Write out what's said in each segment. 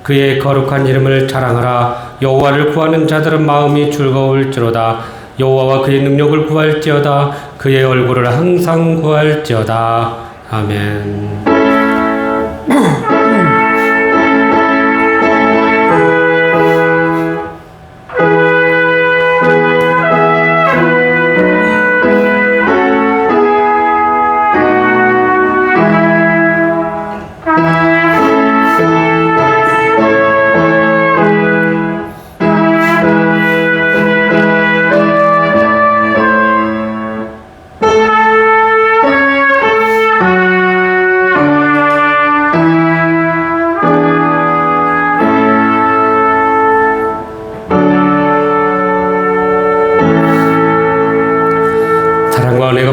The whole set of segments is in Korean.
그의 거룩한 이름을 자랑하라. 여호와를 구하는 자들은 마음이 즐거울지로다. 여호와와 그의 능력을 구할지어다. 그의 얼굴을 항상 구할지어다. 아멘.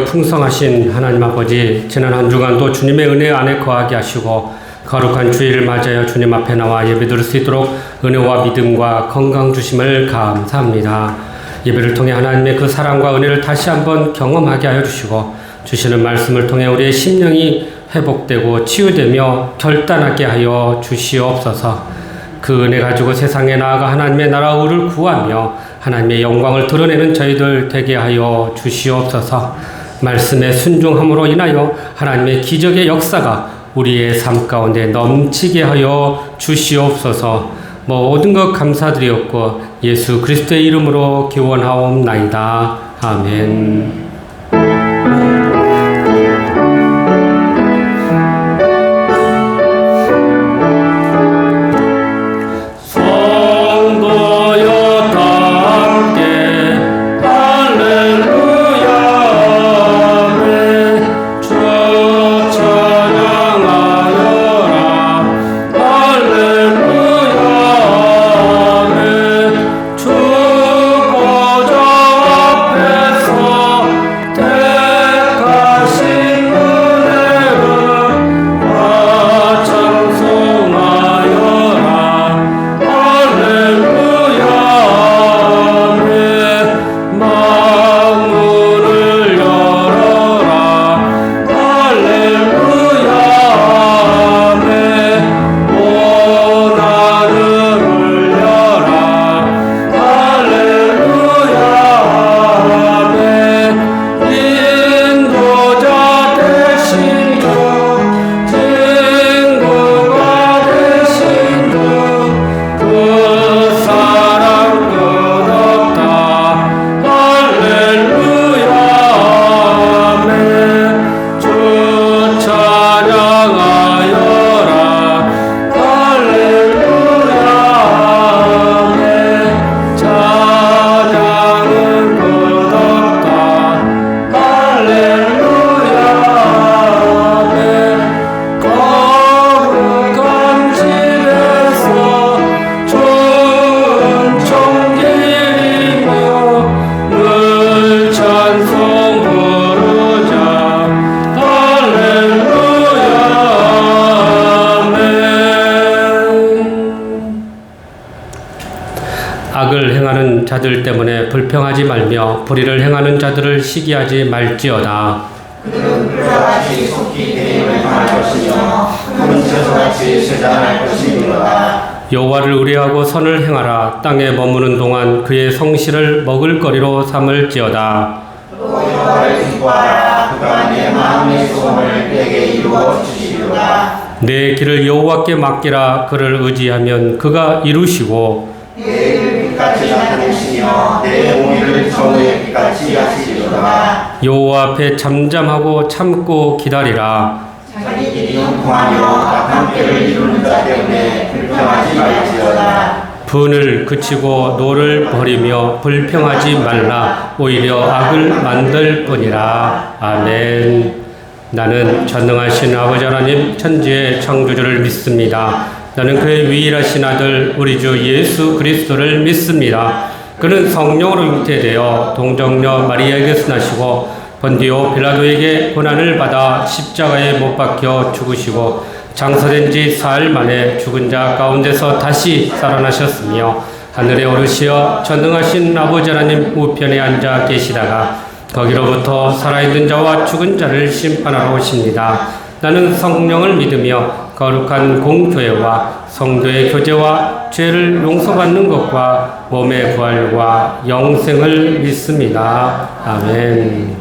풍성하신 하나님 아버지, 지난 한 주간도 주님의 은혜 안에 거하게 하시고 거룩한 주일을 맞이하여 주님 앞에 나와 예배드릴 수 있도록 은혜와 믿음과 건강 주심을 감사합니다. 예배를 통해 하나님의 그 사랑과 은혜를 다시 한번 경험하게 하여 주시고 주시는 말씀을 통해 우리의 심령이 회복되고 치유되며 결단하게 하여 주시옵소서. 그 은혜 가지고 세상에 나아가 하나님의 나라 의를 구하며 하나님의 영광을 드러내는 저희들 되게 하여 주시옵소서. 말씀에 순종함으로 인하여 하나님의 기적의 역사가 우리의 삶 가운데 넘치게 하여 주시옵소서. 모든 것 감사드리옵고 예수 그리스도의 이름으로 기원하옵나이다. 아멘. 자들 때문에 불평하지 말며 불의를 행하는 자들을 시기하지 말지어다. 그들은 불같이 속히 대임을 당할 것이며 큰 저소같이 세잔할 것이니라. 여호와를 의뢰하고 선을 행하라. 땅에 머무는 동안 그의 성실을 먹을거리로 삼을지어다. 또 여호와를 기뻐하라. 그가 내 마음의 소원을 내게 이루어 주시리로다. 내 길을 여호와께 맡기라. 그를 의지하면 그가 이루시고 내 일을 빛같이 나타내시며 내 공의를 정오의 빛같이 하시리로다. 여호와 앞에 잠잠하고 참고 기다리라. 자기 길이 형통하며 악한 꾀를 이루는 자 때문에 불평하지 말지어다. 분을 그치고 노를 버리며 불평하지 말라. 오히려 악을 만들 뿐이라. 아멘. 나는 전능하신 아버지 하나님 천지의 창조주를 믿습니다. 나는 그의 유일하신 아들 우리 주 예수 그리스도를 믿습니다. 그는 성령으로 잉태되어 동정녀 마리아에게서 나시고 본디오 빌라도에게 고난을 받아 십자가에 못 박혀 죽으시고 장사된 지 사흘 만에 죽은 자 가운데서 다시 살아나셨으며 하늘에 오르시어 전능하신 아버지 하나님 우편에 앉아 계시다가 거기로부터 살아있는 자와 죽은 자를 심판하러 오십니다. 나는 성령을 믿으며 거룩한 공교회와 성도의 교제와 죄를 용서받는 것과 몸의 부활과 영생을 믿습니다. 아멘.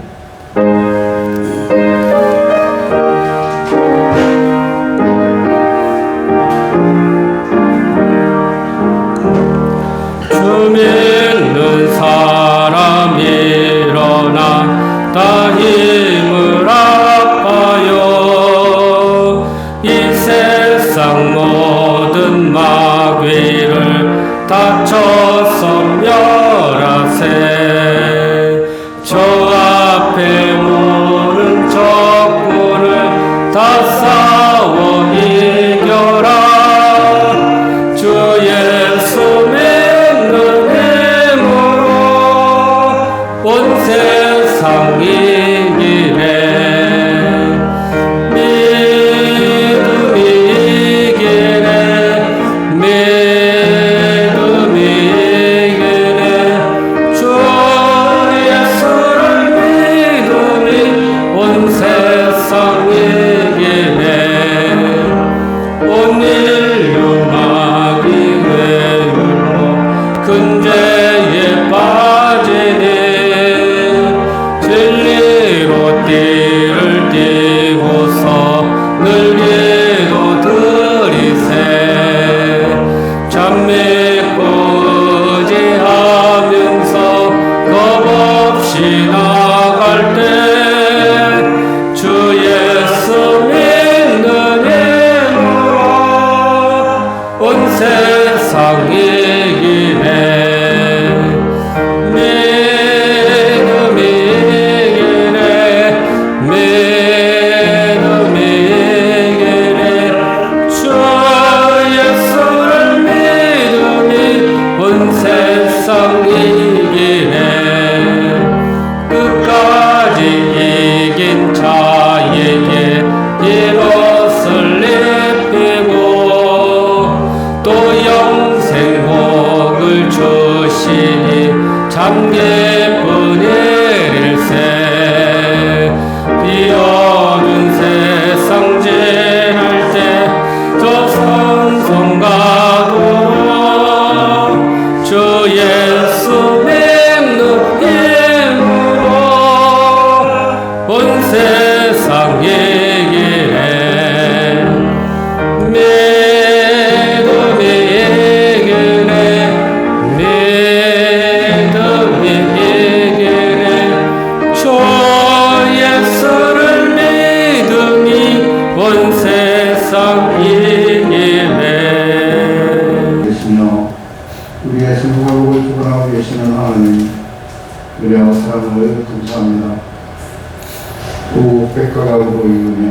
주 믿는 사람 일어나 다 힘을 합하여 이 세상 모든 마귀를 다쳐서 멸하세. 저 앞에 모는 적군을 다 싸워 이겨라. 주 예수 믿는 힘으로 온 세상 이기네. 믿음이 이기네. 믿음이 이기네. 주 예수를 믿음이 온 세상 이기네. 온 인류 마귀 괴율로 큰 죄에 빠지니 진리로 띠를 띠고서 늘기도 들이세. 참 믿고 의지하면서 겁없이 나갈 때 주 예수 믿는 힘으로 온 세상 이기네. 믿음이 이기네. 믿음이 이기네. 주 예수를 믿음이 온 세상 이기네. 끝까지 이긴 자에게 이것을 입히고 또 영생복을 주시니 참 기쁜 일일세. 비어둔 세상 지날 때 저 선성가도록 주 예수 믿는 힘으로 온 세상 이기네. 믿음이 이기네. 믿음이 이기네. 주 예수를 믿음이 온 세상 이기네. 계시며 우리의 생각을 주관하고 계시는 하나님, 은혜와 사랑을 감사합니다. 또 백가락으로 이루며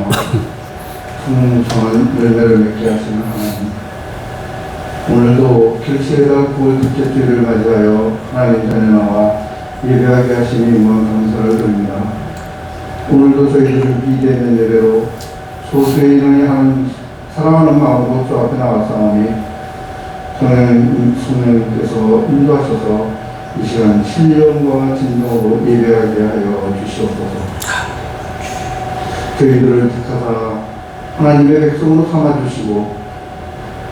풍성한 열매를 맺게 하시는 하나님, 오늘도 결실의 달 9월 둘째 주일을 맞이하여 하나님 전에 나와 예배하게 하시니 무한 감사를 드립니다. 오늘도 저희들을 비대면 예배로 소수의 인원이 하는 사랑하는 마음으로 주 앞에 나왔사오니 성령님께서 인도하셔서 이 시간 신령과 진정으로 예배하게 하여 주시옵소서. 저희들을 택하사 하나님의 백성으로 삼아주시고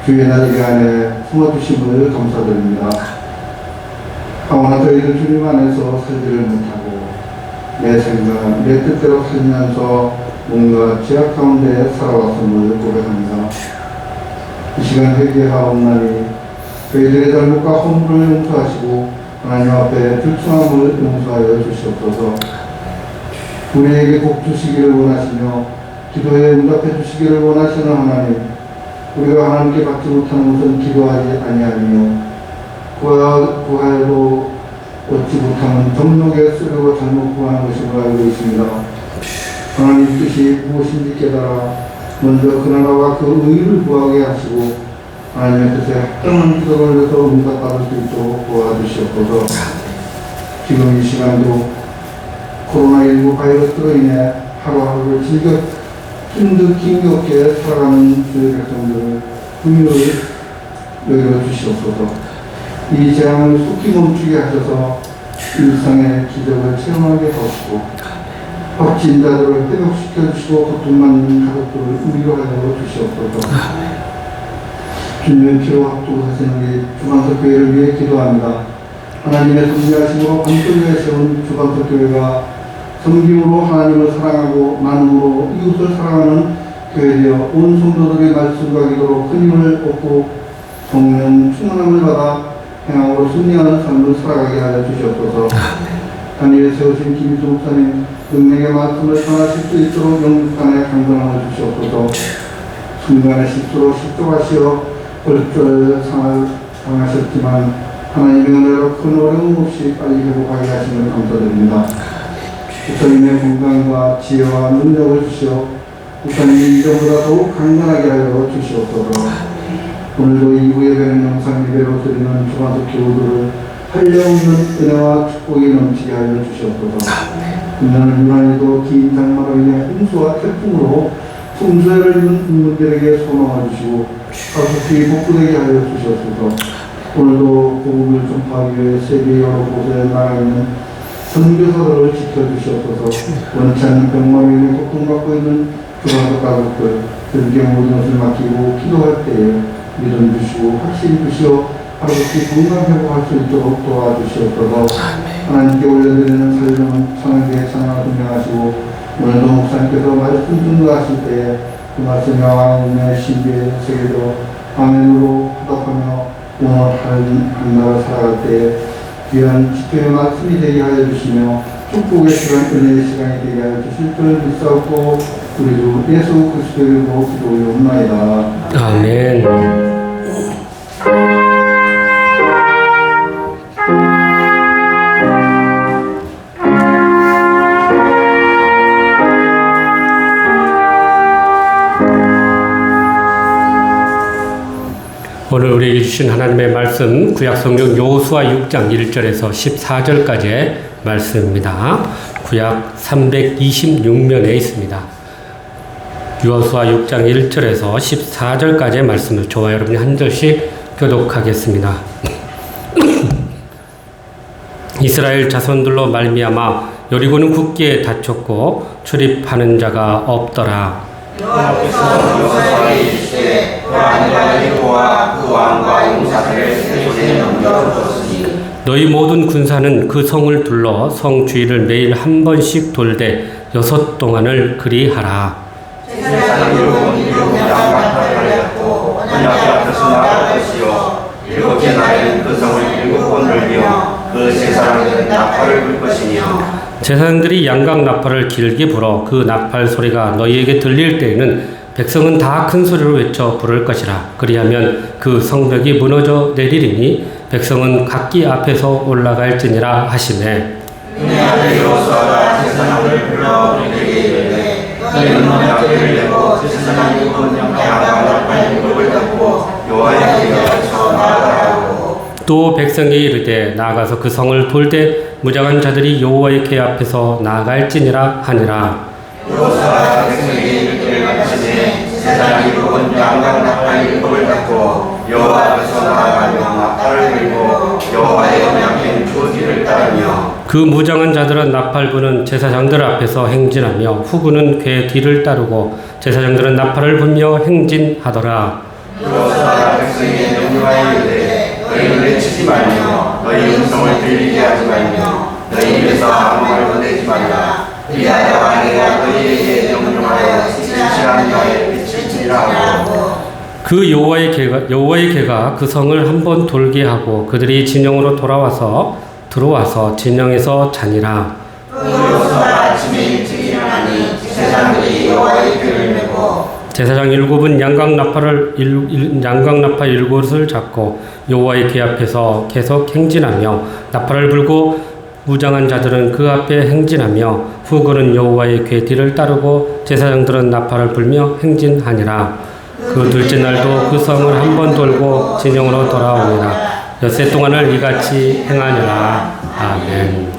주의 나라에 안에 품어주심을 감사드립니다. 하오나 저희들 주님 안에서 살지를 못하고 내 생각, 내 뜻대로 살면서 뭔가 죄악 가운데 살아왔음을 고백합니다. 이 시간 회개하옵나니 저희들의 잘못과 허물을 용서하시고 하나님 앞에 불충함을 용서하여 주시옵소서. 우리에게 복 주시기를 원하시며 기도에 응답해 주시기를 원하시는 하나님, 우리가 하나님께 받지 못하는 것은 기도하지 아니하며 구하여도 얻지 못하면 정욕에 쓰려고 잘못 구하는 것임을 알고 있습니다. 하나님 뜻이 무엇인지 깨달아 먼저 그 나라와 그 의를 구하게 하시고 하나님의 뜻에 합당한 기도를 해서 응답받을 수 있도록 도와주시옵소서. 지금 이 시간도 코로나19 바이러스로 인해 하루하루를 힘겹게 살아가는 주의 백성들을 긍휼히 여겨 주시옵소서. 이 재앙을 속히 멈추게 하셔서 일상의 기적을 체험하게 하시고 엎친 자들을 회복시켜 주시고 고통받는 가족들을 위로하여 주시옵소서. 주님의 피로 합독하신 우리 주간석 교회를 위해 기도합니다. 하나님의 섭리하심으로 반쪽에 세운 주간석 교회가 성김으로 하나님을 사랑하고 나눔으로 이웃을 사랑하는 교회되어 온 성도들의 말씀과 기도로 큰 힘을 얻고 성령 충만함을 받아 행함으로 승리하는 삶을 살아가게 하여 주시옵소서. 단위에 세우신 김희수 목사님 능력의 말씀을 전하실 수 있도록 영육간에 강건함을 주시옵소서. 순간의 실수로 실족하시어 벌절 상을 당하셨지만 하나님의 은혜로 큰 어려움 없이 빨리 회복하게 하시는 감사드립니다. 목사님의 건강과 지혜와 능력을 주시어 목사님이 이전보다 더욱 강건하게 하여 주시옵소서. 오늘도 2부 예배는 영상 예배로 드리는 주간석 교우들을 한량없는 은혜와 축복이 넘치게 하여 주시옵소서. 인간은 유난히도 긴 장마로 인해 홍수와 태풍으로 풍수해를 입은 국민들에게 소망을 주시고 가속히 복구되게 하여 주시옵소서. 오늘도 복음을 전파하기 위해 세계 여러 곳에 나가 있는 선교사들을 지켜주시옵소서. 원치 않는 병마로 인해 고통받고 있는 주간석 가족들 들에게 모든 것을 맡기고 기도할 때에 믿음 주시고 확신 주시어 하루씩 건강 회복할 수 있도록 도와주시옵소서. 하나님께 올려드리는 살려는 찬양의 찬양을 분명하시고 오늘도 목사님께서 말씀 증거하실 때에 그 말씀이 왕의 신비에 새겨져 아멘으로 화답하며 오늘 한 날을 살아갈 때에 귀한 지표의 말씀이 되게 하여 주시며 축복의 시간, 은혜의 시간이 되게 하여 주실 줄 믿사옵고 우리 주 예수 그리스도의 이름으로 기도하옵나이다. 아멘. 오늘 우리에게 주신 하나님의 말씀 구약성경 여호수아 6장 1절에서 14절까지의 말씀입니다. 구약 326면에 있습니다. 여호수아 6장 1절에서 14절까지의 말씀을 저와 여러분이 한 절씩 교독하겠습니다. 이스라엘 자손들로 말미암아 여리고는 굳게 닫혔고 출입하는 자가 없더라. 여호와께서 여호수아에게 이르시되 그 아내가 여리고와 그 왕과 용사들을 세 손에 넘겨주었으니 너희 모든 군사는 그 성을 둘러 성 주위를 매일 한 번씩 돌되 6 동안을 그리하라. 제사장 7 양반을 갈렸고 언약궤 앞에서 나갈 것이요 7째 날에는 그 성을 7번 돌며 그 제사장들은 나팔을 불 것이며 제사장들이 양각 나팔을 길게 불어 그 나팔 소리가 너희에게 들릴 때에는 백성은 다 큰 소리로 외쳐 부를 것이라. 그리하면 그 성벽이 무너져 내리리니 백성은 각기 앞에서 올라갈지니라 하시매. 내 아들 여호수아가 제사장들을 불러 우리에게 이르되 너희는 언약궤를 내고 제사장 7 양각 나팔 7을 닫고 여호와의 궤에 쳐 나아가라고. 또 백성이 이르되 나아가서 그 성을 돌되 무장한 자들이 여호와의 궤 앞에서 나아갈지니라 하니라. 여호수아가 백성에게 이르기를 마치매 제사장 7 양각 나팔 7을 닫고 여호와 앞에서 나아가며 나팔을 들고 여호와의 언약궤 주어지를 따르며 그 무장한 자들은 나팔 부는 제사장들 앞에서 행진하며 후군은 궤 뒤를 따르고 제사장들은 나팔을 불며 행진하더라. 여호수아가 백성에게 명령하여 이르되 너희는 외치지 말며 너희 음성을 들리게 하지 말며 너희 입에서 아무 말도 내지 말라. 그리하여 내가 너희에게 명령하여 지시하는 나의 빛을 지니라 하고 그 여호와의 궤가 그 성을 한 번 돌게 하고 그들이 진영으로 들어와서 진영에서 자니라. 여호수아가 아침에 일찍 일어나니 제사장들이 여호와의 궤를 메고 제사장 7은 양각 나팔 7을 잡고 여호와의 궤 앞에서 계속 행진하며 나팔을 불고 무장한 자들은 그 앞에 행진하며 후군은 여호와의 궤 뒤를 따르고 제사장들은 나팔을 불며 행진하니라. 그 둘째 날도 그 성을 한 번 돌고 진영으로 돌아오니라. 6해 동안을 이같이 행하니라. 아멘.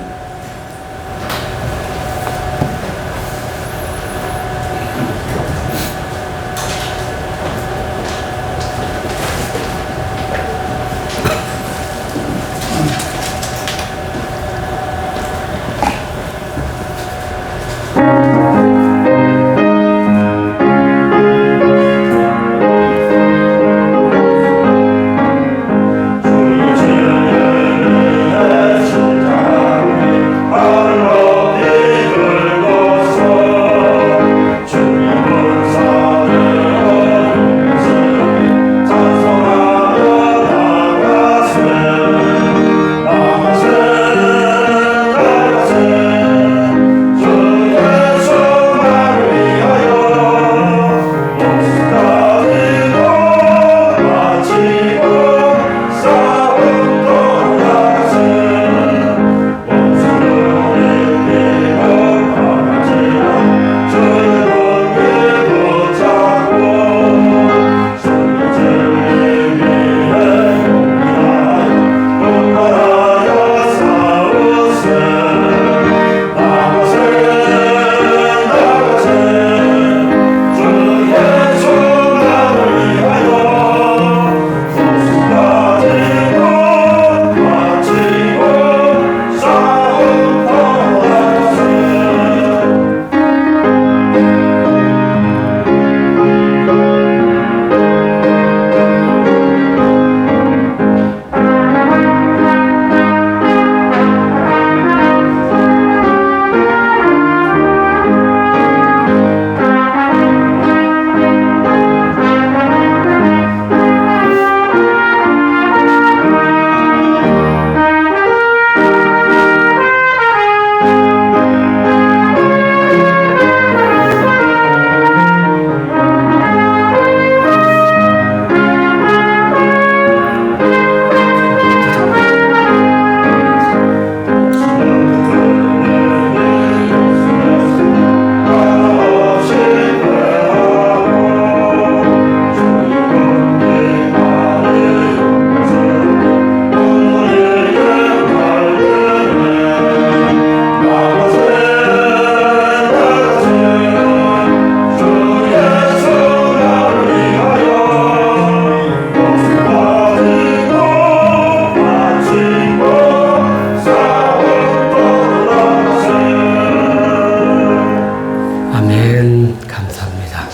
아멘. 감사합니다.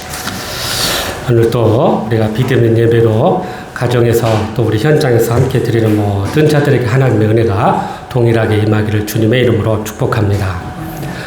오늘 또 우리가 비대면 예배로 가정에서 또 우리 현장에서 함께 드리는 모든 자들에게 하나님의 은혜가 동일하게 임하기를 주님의 이름으로 축복합니다.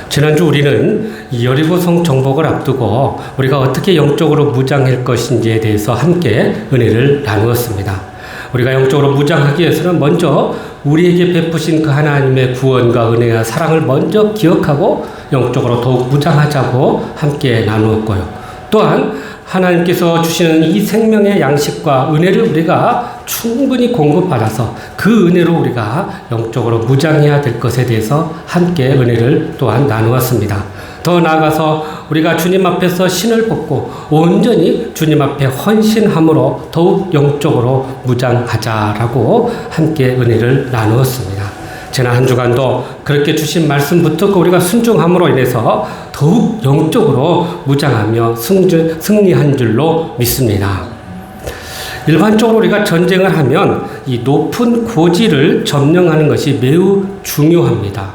지난주 우리는 이 여리고성 정복을 앞두고 우리가 어떻게 영적으로 무장할 것인지에 대해서 함께 은혜를 나누었습니다. 우리가 영적으로 무장하기 위해서는 먼저 우리에게 베푸신 그 하나님의 구원과 은혜와 사랑을 먼저 기억하고 영적으로 더욱 무장하자고 함께 나누었고요. 또한 하나님께서 주시는 이 생명의 양식과 은혜를 우리가 충분히 공급받아서 그 은혜로 우리가 영적으로 무장해야 될 것에 대해서 함께 은혜를 또한 나누었습니다. 더 나아가서 우리가 주님 앞에서 신을 벗고 온전히 주님 앞에 헌신함으로 더욱 영적으로 무장하자라고 함께 은혜를 나누었습니다. 지난 한 주간도 그렇게 주신 말씀 붙들고 우리가 순종함으로 인해서 더욱 영적으로 무장하며 승리한 줄로 믿습니다. 일반적으로 우리가 전쟁을 하면 이 높은 고지를 점령하는 것이 매우 중요합니다.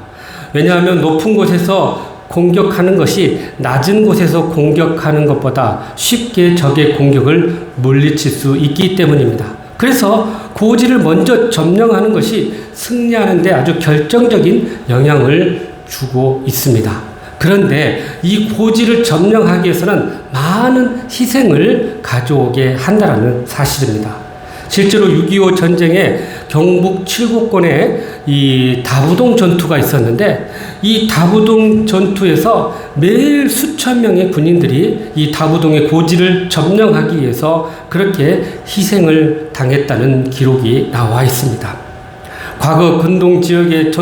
왜냐하면 높은 곳에서 공격하는 것이 낮은 곳에서 공격하는 것보다 쉽게 적의 공격을 물리칠 수 있기 때문입니다. 그래서 고지를 먼저 점령하는 것이 승리하는 데 아주 결정적인 영향을 주고 있습니다. 그런데 이 고지를 점령하기 위해서는 많은 희생을 가져오게 한다는 사실입니다. 실제로 6.25 전쟁에 경북 칠곡권에 이 다부동 전투가 있었는데 이 다부동 전투에서 매일 수천 명의 군인들이 이 다부동의 고지를 점령하기 위해서 그렇게 희생을 당했다는 기록이 나와 있습니다. 과거 근동 지역의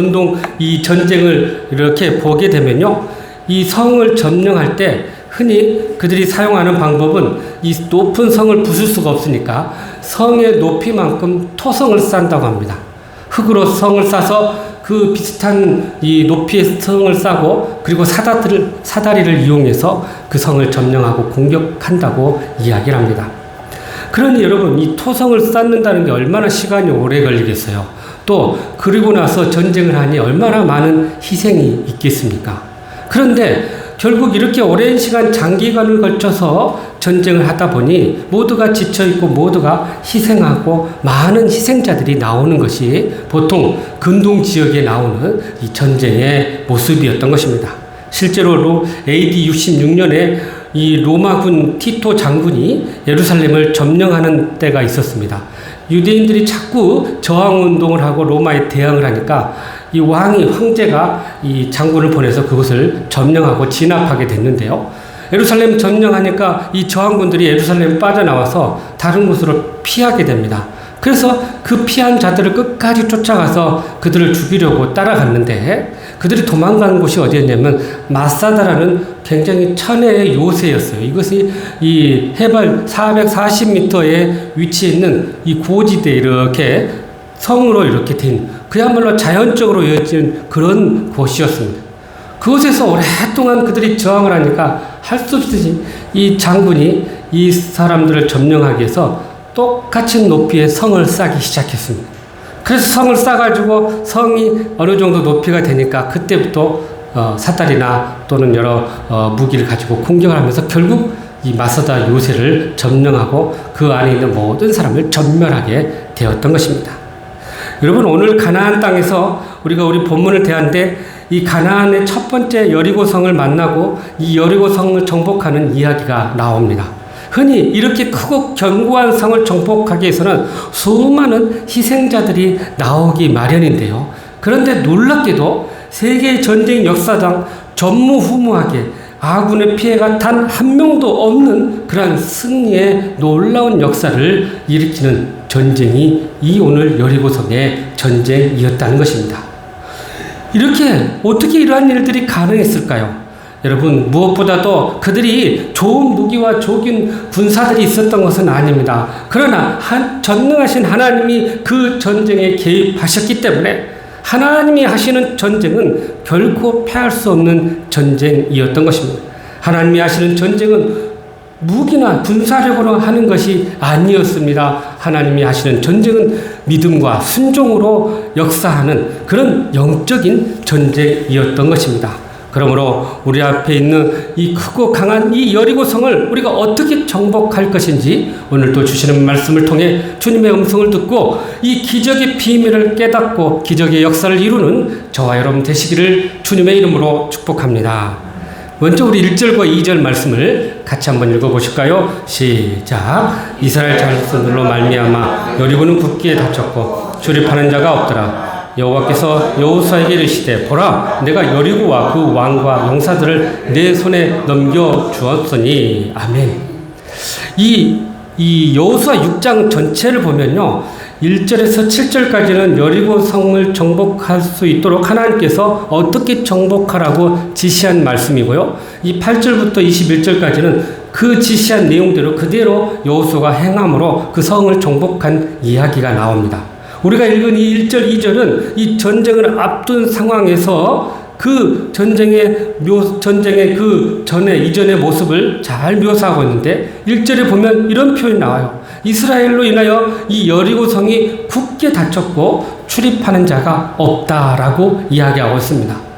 이 전쟁을 이렇게 보게 되면요. 이 성을 점령할 때 흔히 그들이 사용하는 방법은 이 높은 성을 부술 수가 없으니까 성의 높이만큼 토성을 싼다고 합니다. 흙으로 성을 싸서 그 비슷한 이 높이의 성을 싸고 그리고 사다리를 이용해서 그 성을 점령하고 공격한다고 이야기를 합니다. 그러니 여러분 이 토성을 쌓는다는 게 얼마나 시간이 오래 걸리겠어요. 또 그리고 나서 전쟁을 하니 얼마나 많은 희생이 있겠습니까? 그런데 결국 이렇게 오랜 시간 장기간을 걸쳐서 전쟁을 하다 보니 모두가 지쳐있고 모두가 희생하고 많은 희생자들이 나오는 것이 보통 근동 지역에 나오는 이 전쟁의 모습이었던 것입니다. 실제로 AD 66년에 이 로마군 티토 장군이 예루살렘을 점령하는 때가 있었습니다. 유대인들이 자꾸 저항운동을 하고 로마에 대항을 하니까 이 황제가 이 장군을 보내서 그곳을 점령하고 진압하게 됐는데요. 예루살렘 점령하니까 이 저항군들이 예루살렘 빠져나와서 다른 곳으로 피하게 됩니다. 그래서 그 피한 자들을 끝까지 쫓아가서 그들을 죽이려고 따라갔는데 그들이 도망가는 곳이 어디였냐면 마사다라는 굉장히 천혜의 요새였어요. 이것이 이 해발 440m에 위치해 있는 이 고지대에 이렇게 성으로 이렇게 된 그야말로 자연적으로 이어진 그런 곳이었습니다. 그곳에서 오랫동안 그들이 저항을 하니까 할 수 없이 이 장군이 이 사람들을 점령하기 위해서 똑같은 높이의 성을 쌓기 시작했습니다. 그래서 성을 쌓아가지고 성이 어느 정도 높이가 되니까 그때부터 사다리나 또는 여러 무기를 가지고 공격을 하면서 결국 이 마사다 요새를 점령하고 그 안에 있는 모든 사람을 전멸하게 되었던 것입니다. 여러분 오늘 가나안 땅에서 우리가 우리 본문을 대하는데 이 가나안의 첫 번째 여리고성을 만나고 이 여리고성을 정복하는 이야기가 나옵니다. 흔히 이렇게 크고 견고한 성을 정복하기 위해서는 수많은 희생자들이 나오기 마련인데요. 그런데 놀랍게도 세계 전쟁 역사상 전무후무하게 아군의 피해가 단 한 명도 없는 그러한 승리의 놀라운 역사를 일으키는 전쟁이 이 오늘 여리고성의 전쟁이었다는 것입니다. 이렇게 어떻게 이러한 일들이 가능했을까요? 여러분 무엇보다도 그들이 좋은 무기와 좋은 군사들이 있었던 것은 아닙니다. 그러나 전능하신 하나님이 그 전쟁에 개입하셨기 때문에 하나님이 하시는 전쟁은 결코 패할 수 없는 전쟁이었던 것입니다. 하나님이 하시는 전쟁은 무기나 군사력으로 하는 것이 아니었습니다. 하나님이 하시는 전쟁은 믿음과 순종으로 역사하는 그런 영적인 전쟁이었던 것입니다. 그러므로 우리 앞에 있는 이 크고 강한 이 여리고성을 우리가 어떻게 정복할 것인지 오늘 또 주시는 말씀을 통해 주님의 음성을 듣고 이 기적의 비밀을 깨닫고 기적의 역사를 이루는 저와 여러분 되시기를 주님의 이름으로 축복합니다. 먼저 우리 1절과 2절 말씀을 같이 한번 읽어보실까요? 시작. 이스라엘 자손들로 말미암아 여리고는 굳게 닫혔고 출입하는 자가 없더라. 여호와께서 여호수아에게 이르시되 보라 내가 여리고와 그 왕과 용사들을 내 손에 넘겨 주었으니. 아멘. 이 여호수아 6장 전체를 보면요, 1절에서 7절까지는 여리고 성을 정복할 수 있도록 하나님께서 어떻게 정복하라고 지시한 말씀이고요, 이 8절부터 21절까지는 그 지시한 내용대로 그대로 여호수아가 행함으로 그 성을 정복한 이야기가 나옵니다. 우리가 읽은 이 1절, 2절은 이 전쟁을 앞둔 상황에서 그 전쟁의 그 이전의 모습을 잘 묘사하고 있는데, 1절에 보면 이런 표현이 나와요. 이스라엘로 인하여 이 여리고 성이 굳게 닫혔고 출입하는 자가 없다라고 이야기하고 있습니다.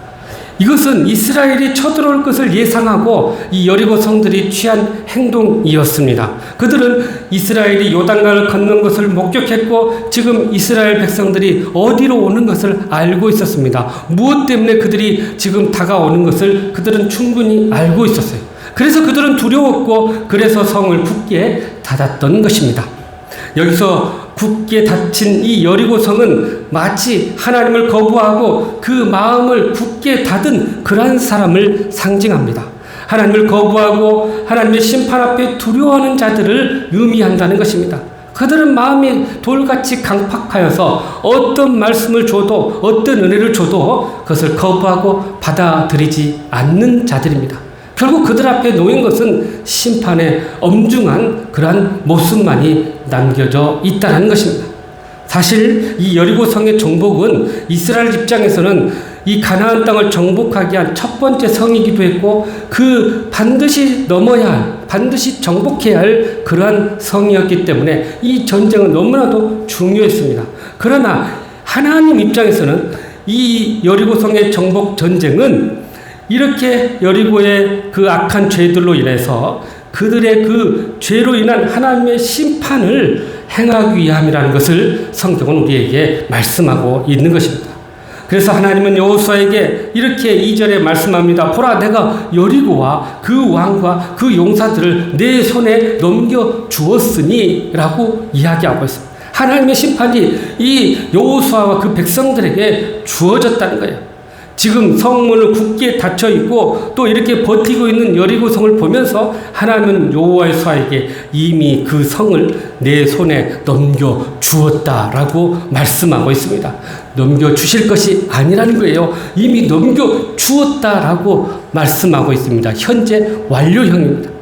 이것은 이스라엘이 쳐들어올 것을 예상하고 이 여리고 성들이 취한 행동이었습니다. 그들은 이스라엘이 요단강을 건넌 것을 목격했고 지금 이스라엘 백성들이 어디로 오는 것을 알고 있었습니다. 무엇 때문에 그들이 지금 다가오는 것을 그들은 충분히 알고 있었어요. 그래서 그들은 두려웠고 그래서 성을 굳게 닫았던 것입니다. 여기서 굳게 닫힌 이 여리고 성은 마치 하나님을 거부하고 그 마음을 굳게 닫은 그러한 사람을 상징합니다. 하나님을 거부하고 하나님의 심판 앞에 두려워하는 자들을 의미한다는 것입니다. 그들은 마음이 돌같이 강팍하여서 어떤 말씀을 줘도 어떤 은혜를 줘도 그것을 거부하고 받아들이지 않는 자들입니다. 결국 그들 앞에 놓인 것은 심판의 엄중한 그러한 모습만이 남겨져 있다는 것입니다. 사실 이 여리고 성의 정복은 이스라엘 입장에서는 이 가나안 땅을 정복하기 위한 첫 번째 성이기도 했고 그 반드시 넘어야 할, 반드시 정복해야 할 그러한 성이었기 때문에 이 전쟁은 너무나도 중요했습니다. 그러나 하나님 입장에서는 이 여리고 성의 정복 전쟁은 이렇게 여리고의 그 악한 죄들로 인해서 그들의 그 죄로 인한 하나님의 심판을 행하기 위함이라는 것을 성경은 우리에게 말씀하고 있는 것입니다. 그래서 하나님은 여호수아에게 이렇게 2절에 말씀합니다. 보라 내가 여리고와 그 왕과 그 용사들을 내 손에 넘겨 주었으니 라고 이야기하고 있습니다. 하나님의 심판이 이 여호수아와 그 백성들에게 주어졌다는 거예요. 지금 성문을 굳게 닫혀 있고 또 이렇게 버티고 있는 여리고 성을 보면서 하나님은 여호수아에게 이미 그 성을 내 손에 넘겨 주었다라고 말씀하고 있습니다. 넘겨 주실 것이 아니라는 거예요. 이미 넘겨 주었다라고 말씀하고 있습니다. 현재 완료형입니다.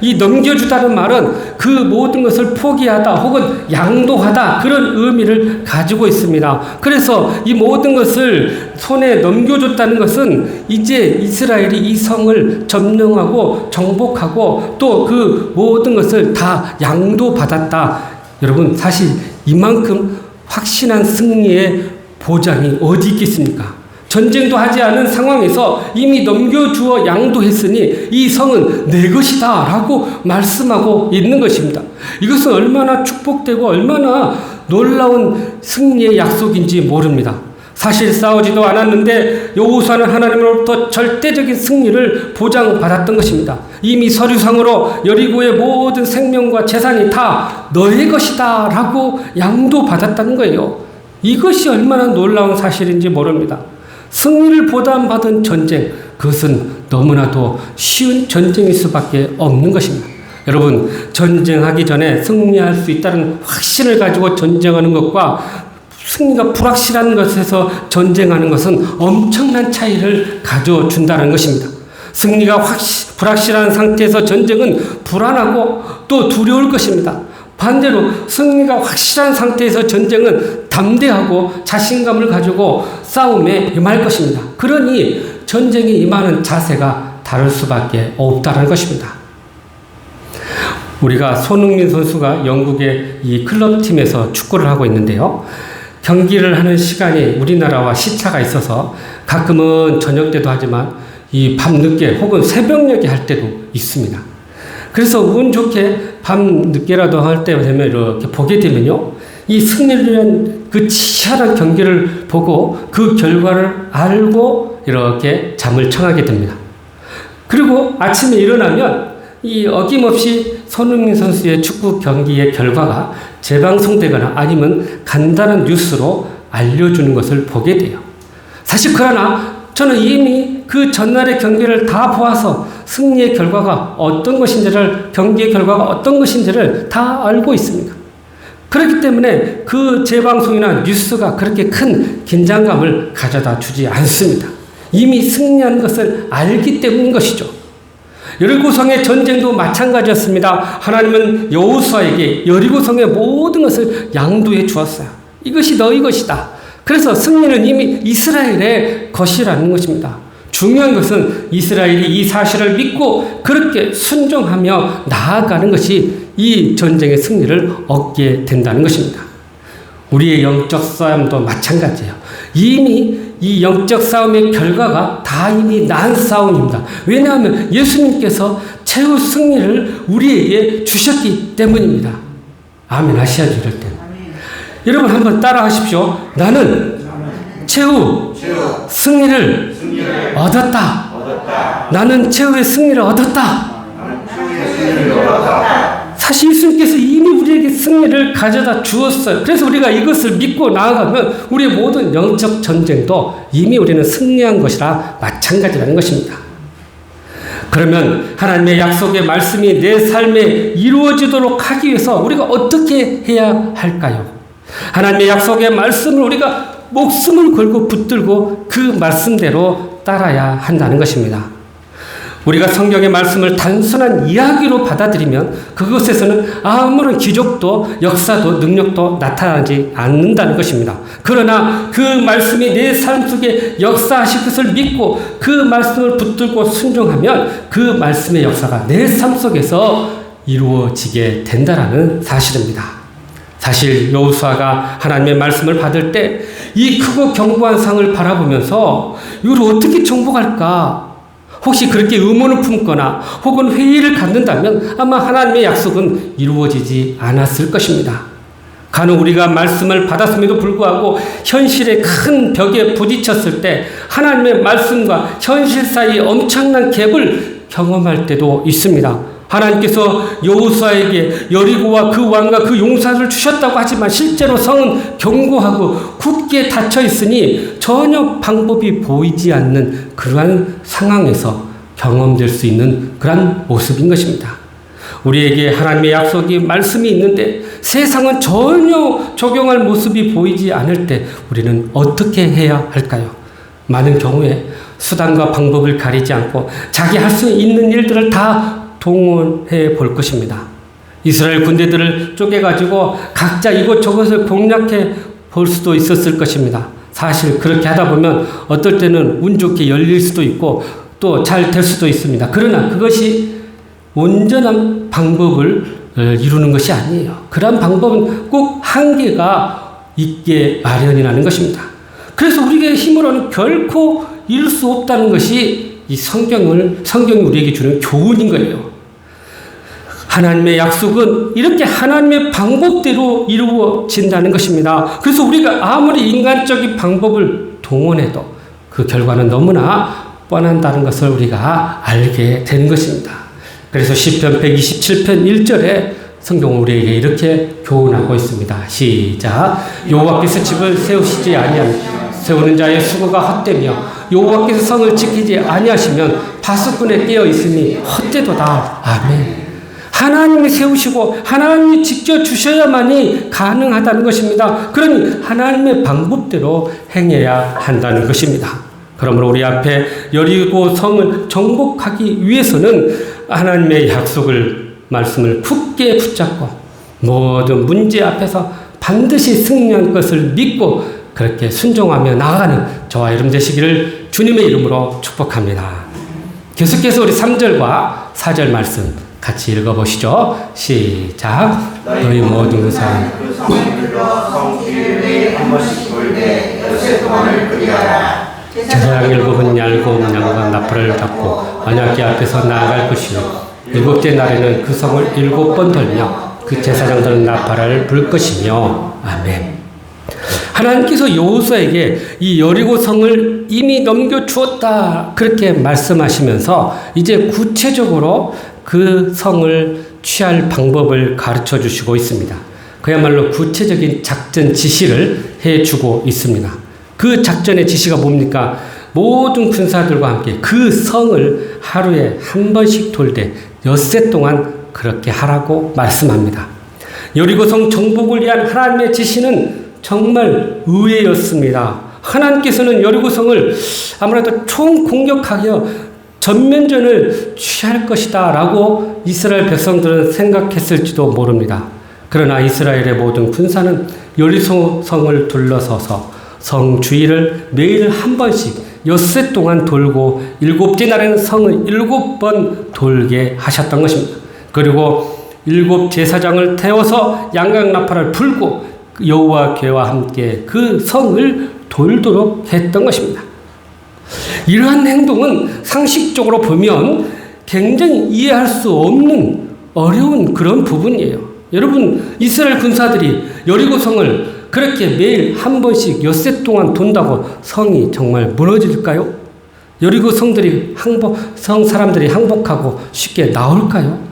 이 넘겨주다는 말은 그 모든 것을 포기하다 혹은 양도하다 그런 의미를 가지고 있습니다. 그래서 이 모든 것을 손에 넘겨줬다는 것은 이제 이스라엘이 이 성을 점령하고 정복하고 또 그 모든 것을 다 양도받았다. 여러분 사실 이만큼 확신한 승리의 보장이 어디 있겠습니까? 전쟁도 하지 않은 상황에서 이미 넘겨주어 양도했으니 이 성은 내 것이다 라고 말씀하고 있는 것입니다. 이것은 얼마나 축복되고 얼마나 놀라운 승리의 약속인지 모릅니다. 사실 싸우지도 않았는데 여호수아는 하나님으로부터 절대적인 승리를 보장받았던 것입니다. 이미 서류상으로 여리고의 모든 생명과 재산이 다 너의 것이다 라고 양도받았다는 거예요. 이것이 얼마나 놀라운 사실인지 모릅니다. 승리를 보담받은 전쟁, 그것은 너무나도 쉬운 전쟁일 수밖에 없는 것입니다. 여러분, 전쟁하기 전에 승리할 수 있다는 확신을 가지고 전쟁하는 것과 승리가 불확실한 것에서 전쟁하는 것은 엄청난 차이를 가져준다는 것입니다. 승리가 불확실한 상태에서 전쟁은 불안하고 또 두려울 것입니다. 반대로 승리가 확실한 상태에서 전쟁은 담대하고 자신감을 가지고 싸움에 임할 것입니다. 그러니 전쟁에 임하는 자세가 다를 수밖에 없다는 것입니다. 우리가 손흥민 선수가 영국의 이 클럽팀에서 축구를 하고 있는데요. 경기를 하는 시간이 우리나라와 시차가 있어서 가끔은 저녁 때도 하지만 이 밤늦게 혹은 새벽녘에 할 때도 있습니다. 그래서 운 좋게 밤늦게라도 할 때 되면 이렇게 보게 되면요. 이 승리를 위한 그 치열한 경기를 보고 그 결과를 알고 이렇게 잠을 청하게 됩니다. 그리고 아침에 일어나면 이 어김없이 손흥민 선수의 축구 경기의 결과가 재방송되거나 아니면 간단한 뉴스로 알려주는 것을 보게 돼요. 사실 그러나 저는 이미 그 전날의 경기를 다 보아서 승리의 결과가 어떤 것인지를, 경기의 결과가 어떤 것인지를 다 알고 있습니다. 그렇기 때문에 그 재방송이나 뉴스가 그렇게 큰 긴장감을 가져다 주지 않습니다. 이미 승리한 것을 알기 때문인 것이죠. 여리고성의 전쟁도 마찬가지였습니다. 하나님은 여호수아에게 여리고성의 모든 것을 양도해 주었어요. 이것이 너희 것이다. 그래서 승리는 이미 이스라엘의 것이라는 것입니다. 중요한 것은 이스라엘이 이 사실을 믿고 그렇게 순종하며 나아가는 것이 이 전쟁의 승리를 얻게 된다는 것입니다. 우리의 영적 싸움도 마찬가지예요. 이미 이 영적 싸움의 결과가 다 이미 난 싸움입니다. 왜냐하면 예수님께서 최후 승리를 우리에게 주셨기 때문입니다. 아멘 하셔야죠, 이럴 때. 여러분 한번 따라 하십시오. 나는 최후 승리를 얻었다. 나는 최후의 승리를 얻었다. 사실 예수님께서 이미 우리에게 승리를 가져다 주었어요. 그래서 우리가 이것을 믿고 나아가면 우리의 모든 영적 전쟁도 이미 우리는 승리한 것이라 마찬가지라는 것입니다. 그러면 하나님의 약속의 말씀이 내 삶에 이루어지도록 하기 위해서 우리가 어떻게 해야 할까요? 하나님의 약속의 말씀을 우리가 목숨을 걸고 붙들고 그 말씀대로 따라야 한다는 것입니다. 우리가 성경의 말씀을 단순한 이야기로 받아들이면 그것에서는 아무런 기적도 역사도 능력도 나타나지 않는다는 것입니다. 그러나 그 말씀이 내 삶 속에 역사하실 것을 믿고 그 말씀을 붙들고 순종하면 그 말씀의 역사가 내 삶 속에서 이루어지게 된다는 사실입니다. 사실 여호수아가 하나님의 말씀을 받을 때 이 크고 견고한 상을 바라보면서 이걸 어떻게 정복할까? 혹시 그렇게 의문을 품거나 혹은 회의를 갖는다면 아마 하나님의 약속은 이루어지지 않았을 것입니다. 간혹 우리가 말씀을 받았음에도 불구하고 현실의 큰 벽에 부딪혔을 때 하나님의 말씀과 현실 사이에 엄청난 갭을 경험할 때도 있습니다. 하나님께서 여호수아에게 여리고와 그 왕과 그 용사를 주셨다고 하지만 실제로 성은 견고하고 굳게 닫혀 있으니 전혀 방법이 보이지 않는 그러한 상황에서 경험될 수 있는 그러한 모습인 것입니다. 우리에게 하나님의 약속이 말씀이 있는데 세상은 전혀 적용할 모습이 보이지 않을 때 우리는 어떻게 해야 할까요? 많은 경우에 수단과 방법을 가리지 않고 자기 할 수 있는 일들을 다 동원해 볼 것입니다. 이스라엘 군대들을 쪼개가지고 각자 이곳저곳을 공략해 볼 수도 있었을 것입니다. 사실 그렇게 하다 보면 어떨 때는 운 좋게 열릴 수도 있고 또 잘 될 수도 있습니다. 그러나 그것이 온전한 방법을 이루는 것이 아니에요. 그러한 방법은 꼭 한계가 있게 마련이라는 것입니다. 그래서 우리의 힘으로는 결코 이룰 수 없다는 것이 이 성경이 우리에게 주는 교훈인 거예요. 하나님의 약속은 이렇게 하나님의 방법대로 이루어진다는 것입니다. 그래서 우리가 아무리 인간적인 방법을 동원해도 그 결과는 너무나 뻔한다는 것을 우리가 알게 되는 것입니다. 그래서 시편 127편 1절에 성경은 우리에게 이렇게 교훈하고 있습니다. 시작. 여호와께서 집을 세우시지 아니하면 세우는 자의 수고가 헛되며 여호와께서 성을 지키지 아니하시면 파수꾼에 깨어 있으니 헛되도다. 아멘. 하나님이 세우시고 하나님이 직접 주셔야만이 가능하다는 것입니다. 그러니 하나님의 방법대로 행해야 한다는 것입니다. 그러므로 우리 앞에 여리고 성을 정복하기 위해서는 하나님의 약속을 말씀을 굳게 붙잡고 모든 문제 앞에서 반드시 승리한 것을 믿고 그렇게 순종하며 나아가는 저와 여러분 되시기를 주님의 이름으로 축복합니다. 계속해서 우리 3절과 4절 말씀 같이 읽어보시죠. 시작. 너희 모든 사람 그 성을 불러 성 주위를 한 번씩 돌되 엿새 동안을 그리하라. 제사장 7은 얇은 양과 나팔을 잡고 언약궤 앞에서 나아갈 것이요 7째 날에는 그 성을 7번 돌며 그 제사장들은 나팔을 불 것이며. 아멘. 하나님께서 여호수아에게 이 여리고 성을 이미 넘겨주었다 그렇게 말씀하시면서 이제 구체적으로 그 성을 취할 방법을 가르쳐 주시고 있습니다. 그야말로 구체적인 작전 지시를 해주고 있습니다. 그 작전의 지시가 뭡니까? 모든 군사들과 함께 그 성을 하루에 한 번씩 돌되 엿새 동안 그렇게 하라고 말씀합니다. 여리고성 정복을 위한 하나님의 지시는 정말 의외였습니다. 하나님께서는 여리고성을 아무래도 총공격하여 전면전을 취할 것이다 라고 이스라엘 백성들은 생각했을지도 모릅니다. 그러나 이스라엘의 모든 군사는 여리고성을 둘러서서 성 주위를 매일 한 번씩 엿새 동안 돌고 7째 날에는 성을 7번 돌게 하셨던 것입니다. 그리고 7 제사장을 태워서 양각나팔을 불고 여호와 궤와 함께 그 성을 돌도록 했던 것입니다. 이러한 행동은 상식적으로 보면 굉장히 이해할 수 없는 어려운 그런 부분이에요. 여러분, 이스라엘 군사들이 여리고성을 그렇게 매일 한 번씩 엿새 동안 돈다고 성이 정말 무너질까요? 여리고 성 사람들이 항복하고 쉽게 나올까요?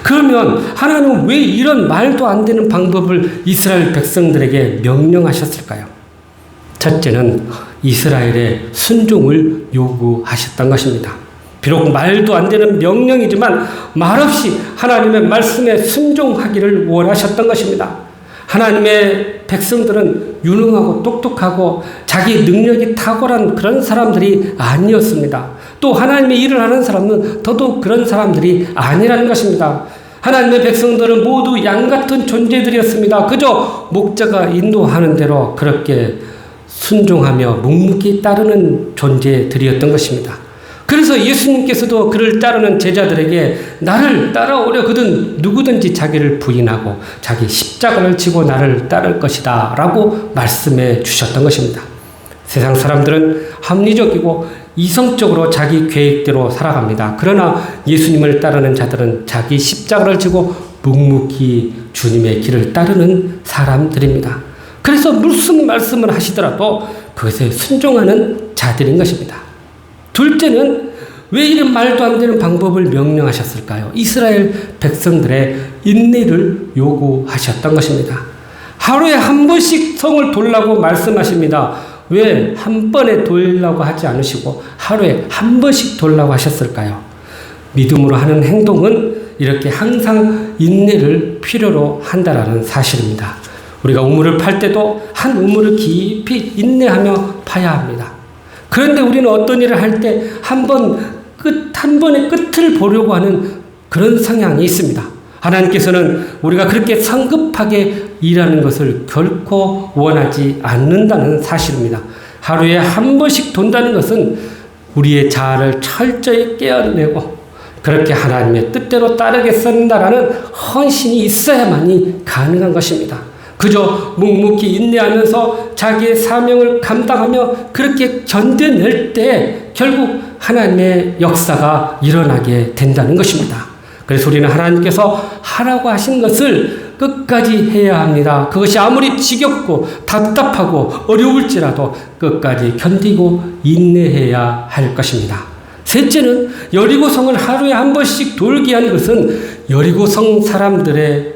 그러면 하나님은 왜 이런 말도 안 되는 방법을 이스라엘 백성들에게 명령하셨을까요? 첫째는 이스라엘의 순종을 요구하셨던 것입니다. 비록 말도 안 되는 명령이지만 말없이 하나님의 말씀에 순종하기를 원하셨던 것입니다. 하나님의 백성들은 유능하고 똑똑하고 자기 능력이 탁월한 그런 사람들이 아니었습니다. 또 하나님의 일을 하는 사람은 더더욱 그런 사람들이 아니라는 것입니다. 하나님의 백성들은 모두 양 같은 존재들이었습니다. 그저 목자가 인도하는 대로 그렇게 순종하며 묵묵히 따르는 존재들이었던 것입니다. 그래서 예수님께서도 그를 따르는 제자들에게 나를 따라오려거든 누구든지 자기를 부인하고 자기 십자가를 지고 나를 따를 것이다 라고 말씀해 주셨던 것입니다. 세상 사람들은 합리적이고 이성적으로 자기 계획대로 살아갑니다. 그러나 예수님을 따르는 자들은 자기 십자가를 지고 묵묵히 주님의 길을 따르는 사람들입니다. 그래서 무슨 말씀을 하시더라도 그것에 순종하는 자들인 것입니다. 둘째는 왜 이런 말도 안 되는 방법을 명령하셨을까요? 이스라엘 백성들의 인내를 요구하셨던 것입니다. 하루에 한 번씩 성을 돌라고 말씀하십니다. 왜 한 번에 돌라고 하지 않으시고 하루에 한 번씩 돌라고 하셨을까요? 믿음으로 하는 행동은 이렇게 항상 인내를 필요로 한다라는 사실입니다. 우리가 우물을 팔 때도 한 우물을 깊이 인내하며 파야 합니다. 그런데 우리는 어떤 일을 할 때 한 번의 끝을 보려고 하는 그런 성향이 있습니다. 하나님께서는 우리가 그렇게 성급하게 일하는 것을 결코 원하지 않는다는 사실입니다. 하루에 한 번씩 돈다는 것은 우리의 자아를 철저히 깨어내고 그렇게 하나님의 뜻대로 따르겠습니다라는 헌신이 있어야만이 가능한 것입니다. 그저 묵묵히 인내하면서 자기의 사명을 감당하며 그렇게 견뎌낼 때 결국 하나님의 역사가 일어나게 된다는 것입니다. 그래서 우리는 하나님께서 하라고 하신 것을 끝까지 해야 합니다. 그것이 아무리 지겹고 답답하고 어려울지라도 끝까지 견디고 인내해야 할 것입니다. 셋째는 여리고성을 하루에 한 번씩 돌게 한 것은 여리고성 사람들에게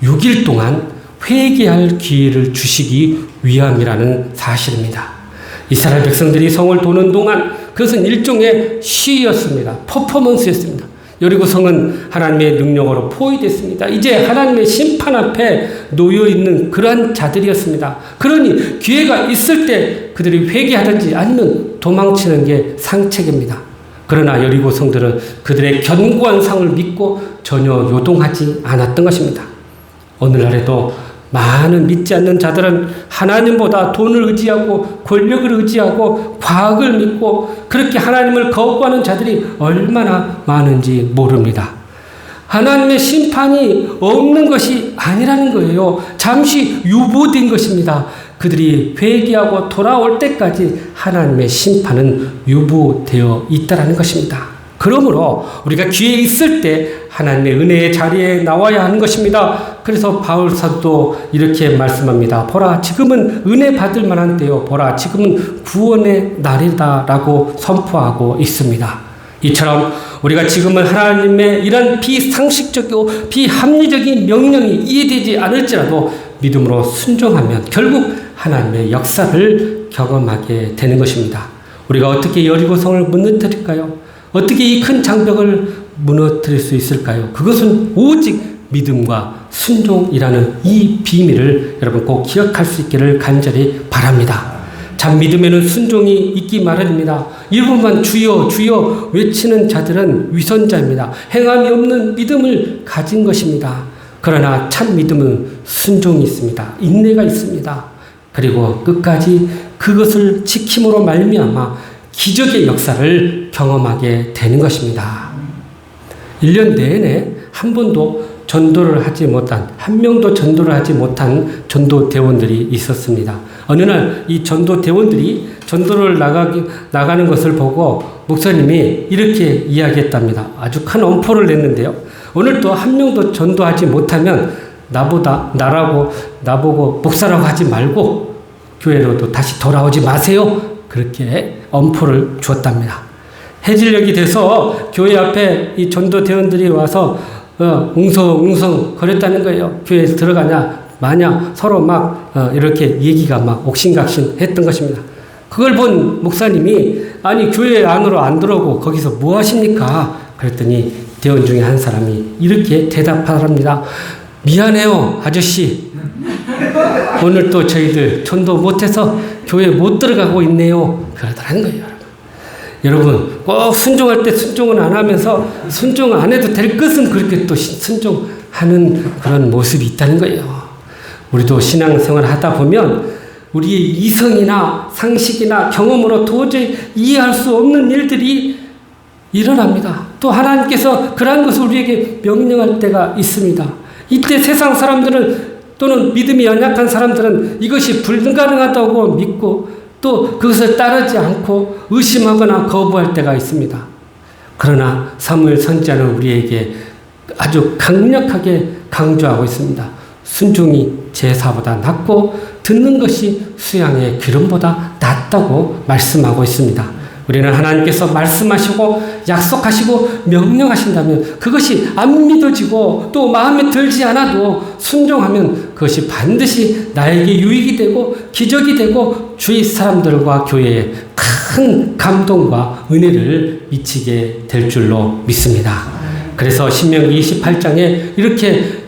6일 동안 회개할 기회를 주시기 위함이라는 사실입니다. 이스라엘 백성들이 성을 도는 동안 그것은 일종의 시였습니다. 퍼포먼스였습니다. 여리고성은 하나님의 능력으로 포위됐습니다. 이제 하나님의 심판 앞에 놓여있는 그러한 자들이었습니다. 그러니 기회가 있을 때 그들이 회개하든지 아니면 도망치는 게 상책입니다. 그러나 여리고성들은 그들의 견고한 상을 믿고 전혀 요동하지 않았던 것입니다. 오늘날에도 많은 믿지 않는 자들은 하나님보다 돈을 의지하고 권력을 의지하고 과학을 믿고 그렇게 하나님을 거부하는 자들이 얼마나 많은지 모릅니다. 하나님의 심판이 없는 것이 아니라는 거예요. 잠시 유보된 것입니다. 그들이 회개하고 돌아올 때까지 하나님의 심판은 유보되어 있다라는 것입니다. 그러므로 우리가 기회 있을 때 하나님의 은혜의 자리에 나와야 하는 것입니다. 그래서 바울 사도도 이렇게 말씀합니다. 보라, 지금은 은혜 받을 만한 때요. 보라, 지금은 구원의 날이다라고 선포하고 있습니다. 이처럼 우리가 지금은 하나님의 이런 비상식적이고 비합리적인 명령이 이해되지 않을지라도 믿음으로 순종하면 결국 하나님의 역사를 경험하게 되는 것입니다. 우리가 어떻게 여리고성을 무너뜨릴까요? 어떻게 이 큰 장벽을 무너뜨릴 수 있을까요? 그것은 오직 믿음과 순종이라는 이 비밀을 여러분 꼭 기억할 수 있기를 간절히 바랍니다. 참 믿음에는 순종이 있기 마련입니다. 이름만 주여 주여 외치는 자들은 위선자입니다. 행함이 없는 믿음을 가진 것입니다. 그러나 참 믿음은 순종이 있습니다. 인내가 있습니다. 그리고 끝까지 그것을 지킴으로 말미암아 기적의 역사를 경험하게 되는 것입니다. 1년 내내 한 번도 전도를 하지 못한, 한 명도 전도를 하지 못한 전도대원들이 있었습니다. 어느 날 이 전도대원들이 전도를 나가는 것을 보고 목사님이 이렇게 이야기했답니다. 아주 큰 엄포를 냈는데요. 오늘 또 한 명도 전도하지 못하면 나보고 목사라고 하지 말고 교회로도 다시 돌아오지 마세요. 그렇게 엄포를 주었답니다. 해질녘이 돼서 교회 앞에 이 전도대원들이 와서 웅성웅성 거렸다는 거예요. 교회에 들어가냐 마냐 서로 막 이렇게 얘기가 막 옥신각신 했던 것입니다. 그걸 본 목사님이 아니 교회 안으로 안 들어오고 거기서 뭐 하십니까? 그랬더니 대원 중에 한 사람이 이렇게 대답하랍니다. 미안해요 아저씨. 오늘 또 저희들 전도 못해서 교회 못 들어가고 있네요. 그러더라는 거예요. 여러분 꼭 순종할 때 순종은 안 하면서 순종 안 해도 될 것은 그렇게 또 순종하는 그런 모습이 있다는 거예요. 우리도 신앙생활을 하다 보면 우리의 이성이나 상식이나 경험으로 도저히 이해할 수 없는 일들이 일어납니다. 또 하나님께서 그러한 것을 우리에게 명령할 때가 있습니다. 이때 세상 사람들은 또는 믿음이 연약한 사람들은 이것이 불가능하다고 믿고 또 그것을 따르지 않고 의심하거나 거부할 때가 있습니다. 그러나 사무엘 선지자는 우리에게 아주 강력하게 강조하고 있습니다. 순종이 제사보다 낫고 듣는 것이 수양의 기름보다 낫다고 말씀하고 있습니다. 우리는 하나님께서 말씀하시고 약속하시고 명령하신다면 그것이 안 믿어지고 또 마음에 들지 않아도 순종하면 그것이 반드시 나에게 유익이 되고 기적이 되고 주위 사람들과 교회에 큰 감동과 은혜를 미치게 될 줄로 믿습니다. 그래서 신명기 28장에 이렇게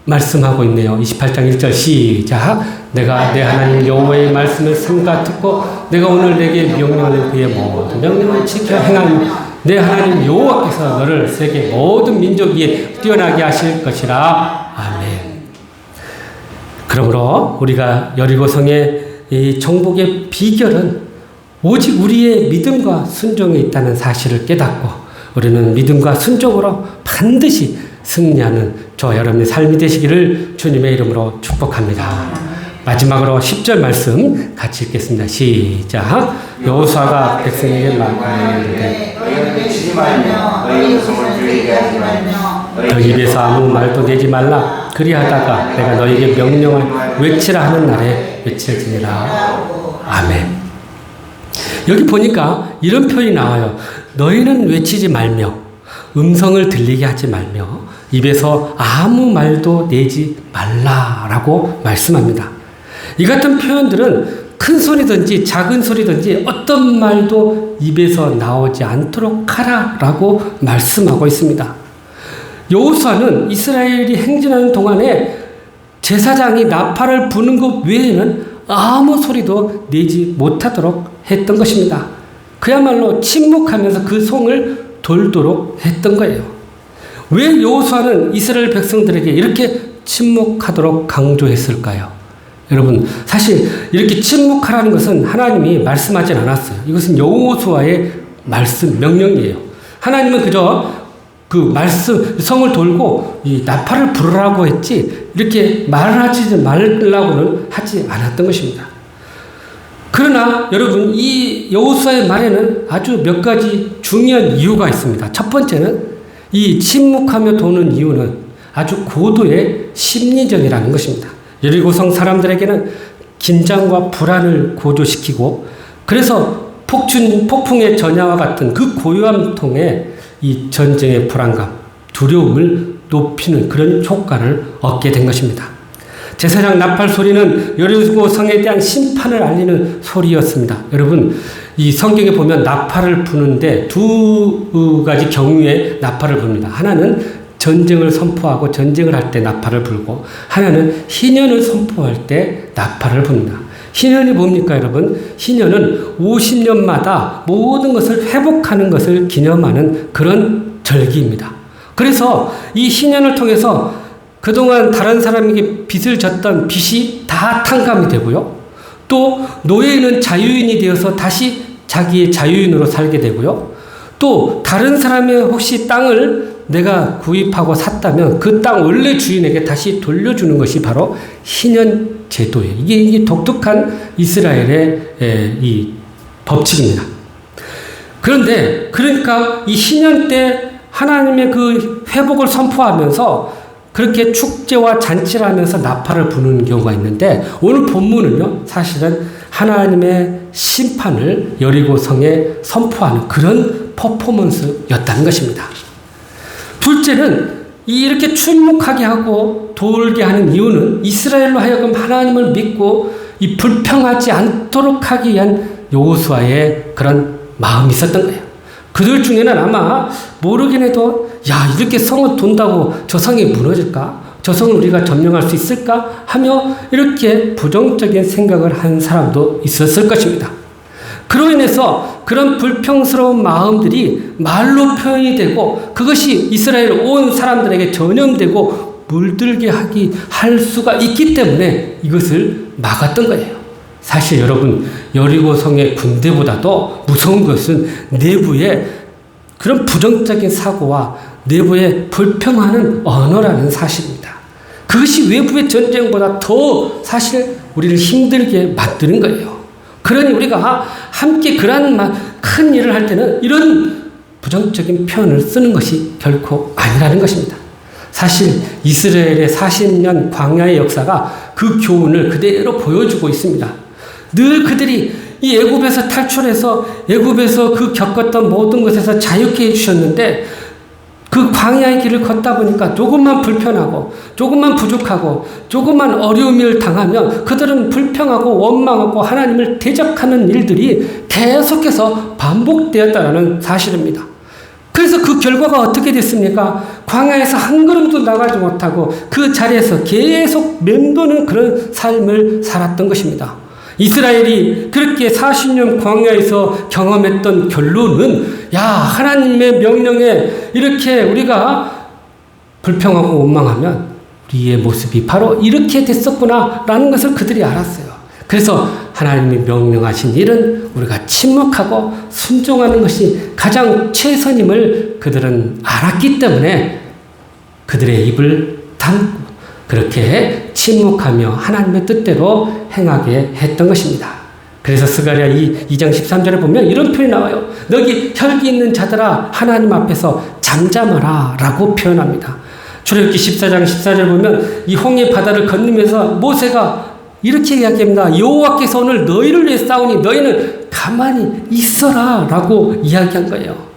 말씀하고 있네요. 28장 1절 시작. 내가 내 하나님 여호와의 말씀을 삼가 듣고 내가 오늘 내게 명령하는 그의 모든 명령을 지켜 행하니 내 하나님 여호와께서 너를 세계 모든 민족 위에 뛰어나게 하실 것이라. 아멘. 그러므로 우리가 여리고성의 이 정복의 비결은 오직 우리의 믿음과 순종에 있다는 사실을 깨닫고 우리는 믿음과 순종으로 반드시 승리하는 저 여러분의 삶이 되시기를 주님의 이름으로 축복합니다. 마지막으로 10절 말씀 같이 읽겠습니다. 시작. 여호수아가 백성에게 말하는데 너희는 외치지 말며 너희 음성을 들리게 하지 말며 너희 입에서 아무 말도 내지 말라. 그리하다가 내가 너희에게 명령을 외치라 하는 날에 외칠지니라. 아멘. 여기 보니까 이런 표현이 나와요. 너희는 외치지 말며 음성을 들리게 하지 말며 입에서 아무 말도 내지 말라라고 말씀합니다. 이 같은 표현들은 큰 소리든지 작은 소리든지 어떤 말도 입에서 나오지 않도록 하라라고 말씀하고 있습니다. 여호수아는 이스라엘이 행진하는 동안에 제사장이 나팔을 부는 것 외에는 아무 소리도 내지 못하도록 했던 것입니다. 그야말로 침묵하면서 그 성을 돌도록 했던 거예요. 왜 여호수아는 이스라엘 백성들에게 이렇게 침묵하도록 강조했을까요? 여러분 사실 이렇게 침묵하라는 것은 하나님이 말씀하진 않았어요. 이것은 여호수아의 말씀 명령이에요. 하나님은 그저 그 말씀 성을 돌고 이 나팔을 부르라고 했지 이렇게 말하지 말라고는 하지 않았던 것입니다. 그러나 여러분 이 여호수아의 말에는 아주 몇 가지 중요한 이유가 있습니다. 첫 번째는 이 침묵하며 도는 이유는 아주 고도의 심리전이라는 것입니다. 여리고성 사람들에게는 긴장과 불안을 고조시키고 그래서 폭풍의 전야와 같은 그 고요함 통해 이 전쟁의 불안감, 두려움을 높이는 그런 효과를 얻게 된 것입니다. 제사장 나팔 소리는 여리고성에 대한 심판을 알리는 소리였습니다. 여러분 이 성경에 보면 나팔을 부는데 두 가지 경우에 나팔을 붑니다. 하나는 전쟁을 선포하고 전쟁을 할 때 나팔을 불고 하나는 희년을 선포할 때 나팔을 붑니다. 희년이 뭡니까 여러분? 희년은 50년마다 모든 것을 회복하는 것을 기념하는 그런 절기입니다. 그래서 이 희년을 통해서 그동안 다른 사람에게 빚을 졌던 빚이 다 탕감이 되고요. 또 노예인은 자유인이 되어서 다시 자기의 자유인으로 살게 되고요. 또 다른 사람의 혹시 땅을 내가 구입하고 샀다면 그 땅 원래 주인에게 다시 돌려주는 것이 바로 희년 제도예요. 이게 독특한 이스라엘의 이 법칙입니다. 그런데 그러니까 이 희년 때 하나님의 그 회복을 선포하면서 그렇게 축제와 잔치를 하면서 나팔을 부는 경우가 있는데 오늘 본문은요 사실은 하나님의 심판을 여리고성에 선포하는 그런 퍼포먼스였다는 것입니다. 둘째는 이렇게 침묵하게 하고 돌게 하는 이유는 이스라엘로 하여금 하나님을 믿고 이 불평하지 않도록 하기 위한 여호수아의 그런 마음이 있었던 거예요. 그들 중에는 아마 모르긴 해도 야 이렇게 성을 돈다고 저 성이 무너질까? 저 성을 우리가 점령할 수 있을까? 하며 이렇게 부정적인 생각을 한 사람도 있었을 것입니다. 그로 인해서 그런 불평스러운 마음들이 말로 표현이 되고 그것이 이스라엘 온 사람들에게 전염되고 물들게 할 수가 있기 때문에 이것을 막았던 거예요. 사실 여러분 여리고성의 군대보다도 무서운 것은 내부의 그런 부정적인 사고와 내부의 불평하는 언어라는 사실입니다. 그것이 외부의 전쟁보다 더 사실 우리를 힘들게 만드는 거예요. 그러니 우리가 함께 그러한 큰 일을 할 때는 이런 부정적인 표현을 쓰는 것이 결코 아니라는 것입니다. 사실 이스라엘의 40년 광야의 역사가 그 교훈을 그대로 보여주고 있습니다. 늘 그들이 이 애굽에서 탈출해서 애굽에서 그 겪었던 모든 것에서 자유케 해주셨는데 그 광야의 길을 걷다 보니까 조금만 불편하고 조금만 부족하고 조금만 어려움을 당하면 그들은 불평하고 원망하고 하나님을 대적하는 일들이 계속해서 반복되었다는 사실입니다. 그래서 그 결과가 어떻게 됐습니까? 광야에서 한 걸음도 나가지 못하고 그 자리에서 계속 맴도는 그런 삶을 살았던 것입니다. 이스라엘이 그렇게 40년 광야에서 경험했던 결론은 야 하나님의 명령에 이렇게 우리가 불평하고 원망하면 우리의 모습이 바로 이렇게 됐었구나 라는 것을 그들이 알았어요. 그래서 하나님이 명령하신 일은 우리가 침묵하고 순종하는 것이 가장 최선임을 그들은 알았기 때문에 그들의 입을 닫고 그렇게 침묵하며 하나님의 뜻대로 행하게 했던 것입니다. 그래서 스가랴 2장 13절에 보면 이런 표현이 나와요. 너희 혈기 있는 자들아 하나님 앞에서 잠잠하라 라고 표현합니다. 출애굽기 14장 14절에 보면 이 홍해 바다를 건너면서 모세가 이렇게 이야기합니다. 여호와께서 오늘 너희를 위해 싸우니 너희는 가만히 있어라 라고 이야기한 거예요.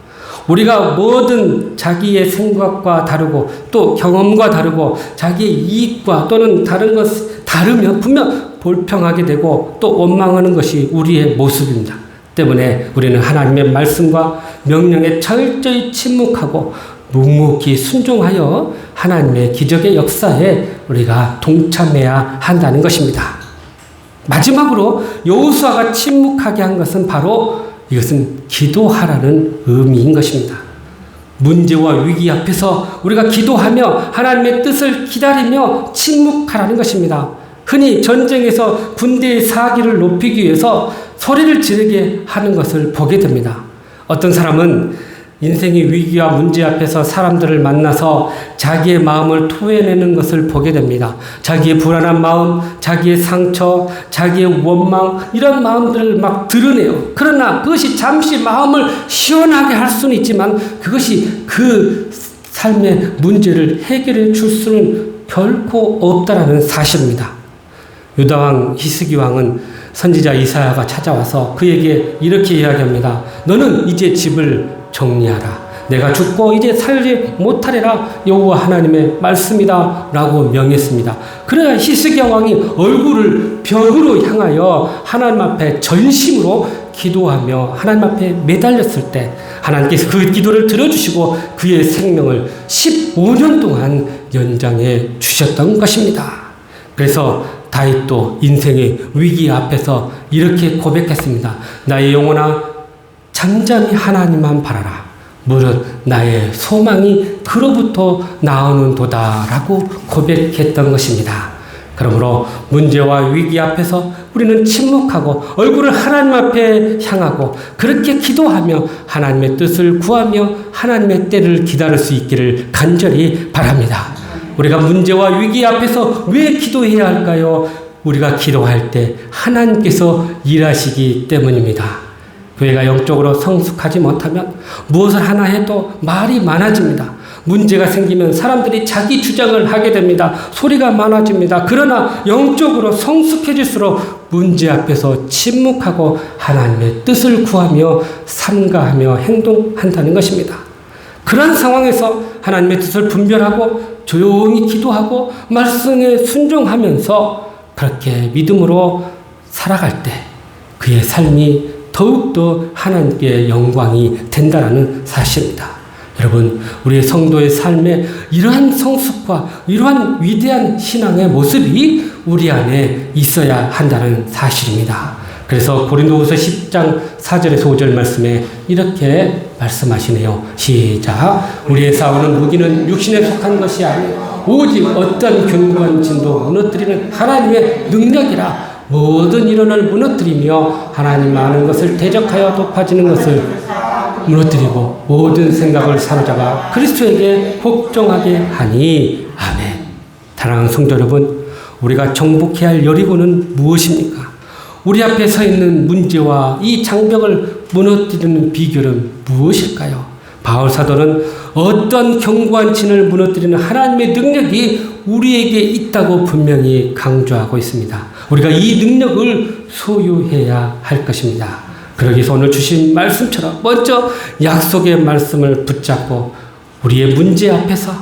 우리가 뭐든 자기의 생각과 다르고 또 경험과 다르고 자기의 이익과 또는 다른 것 다르면 분명 불평하게 되고 또 원망하는 것이 우리의 모습입니다. 때문에 우리는 하나님의 말씀과 명령에 철저히 침묵하고 묵묵히 순종하여 하나님의 기적의 역사에 우리가 동참해야 한다는 것입니다. 마지막으로 여호수아가 침묵하게 한 것은 바로 이것은 기도하라는 의미인 것입니다. 문제와 위기 앞에서 우리가 기도하며 하나님의 뜻을 기다리며 침묵하라는 것입니다. 흔히 전쟁에서 군대의 사기를 높이기 위해서 소리를 지르게 하는 것을 보게 됩니다. 어떤 사람은 인생의 위기와 문제 앞에서 사람들을 만나서 자기의 마음을 토해내는 것을 보게 됩니다. 자기의 불안한 마음, 자기의 상처, 자기의 원망, 이런 마음들을 막 드러내요. 그러나 그것이 잠시 마음을 시원하게 할 수는 있지만 그것이 그 삶의 문제를 해결해 줄 수는 결코 없다라는 사실입니다. 유다왕 히스기 왕은 선지자 이사야가 찾아와서 그에게 이렇게 이야기합니다. 너는 이제 집을 정리하라. 내가 죽고 이제 살지 못하리라. 여호와 하나님의 말씀이다 라고 명했습니다. 그러나 히스기야 왕이 얼굴을 벽으로 향하여 하나님 앞에 전심으로 기도하며 하나님 앞에 매달렸을 때 하나님께서 그 기도를 들어주시고 그의 생명을 15년 동안 연장해 주셨던 것입니다. 그래서 다윗도 인생의 위기 앞에서 이렇게 고백했습니다. 나의 영혼아 잠잠히 하나님만 바라라. 무릇 나의 소망이 그로부터 나오는도다 라고 고백했던 것입니다. 그러므로 문제와 위기 앞에서 우리는 침묵하고 얼굴을 하나님 앞에 향하고 그렇게 기도하며 하나님의 뜻을 구하며 하나님의 때를 기다릴 수 있기를 간절히 바랍니다. 우리가 문제와 위기 앞에서 왜 기도해야 할까요? 우리가 기도할 때 하나님께서 일하시기 때문입니다. 교회가 영적으로 성숙하지 못하면 무엇을 하나 해도 말이 많아집니다. 문제가 생기면 사람들이 자기 주장을 하게 됩니다. 소리가 많아집니다. 그러나 영적으로 성숙해질수록 문제 앞에서 침묵하고 하나님의 뜻을 구하며 삼가하며 행동한다는 것입니다. 그런 상황에서 하나님의 뜻을 분별하고 조용히 기도하고 말씀에 순종하면서 그렇게 믿음으로 살아갈 때 그의 삶이 더욱더 하나님께 영광이 된다는 사실입니다. 여러분, 우리의 성도의 삶에 이러한 성숙과 이러한 위대한 신앙의 모습이 우리 안에 있어야 한다는 사실입니다. 그래서 고린도후서 10장 4절에서 5절 말씀에 이렇게 말씀하시네요. 시작. 우리의 싸우는 무기는 육신에 속한 것이 아니요 오직 어떤 견고한 진도 무너뜨리는 하나님의 능력이라. 모든 이론을 무너뜨리며 하나님 아는 것을 대적하여 높아지는 것을 무너뜨리고 모든 생각을 사로잡아 그리스도에게 복종하게 하니. 아멘. 사랑하는 성도 여러분, 우리가 정복해야 할 여리고는 무엇입니까? 우리 앞에 서 있는 문제와 이 장벽을 무너뜨리는 비결은 무엇일까요? 바울 사도는 어떤 견고한 진을 무너뜨리는 하나님의 능력이 우리에게 있다고 분명히 강조하고 있습니다. 우리가 이 능력을 소유해야 할 것입니다. 그러기 위해서 오늘 주신 말씀처럼 먼저 약속의 말씀을 붙잡고 우리의 문제 앞에서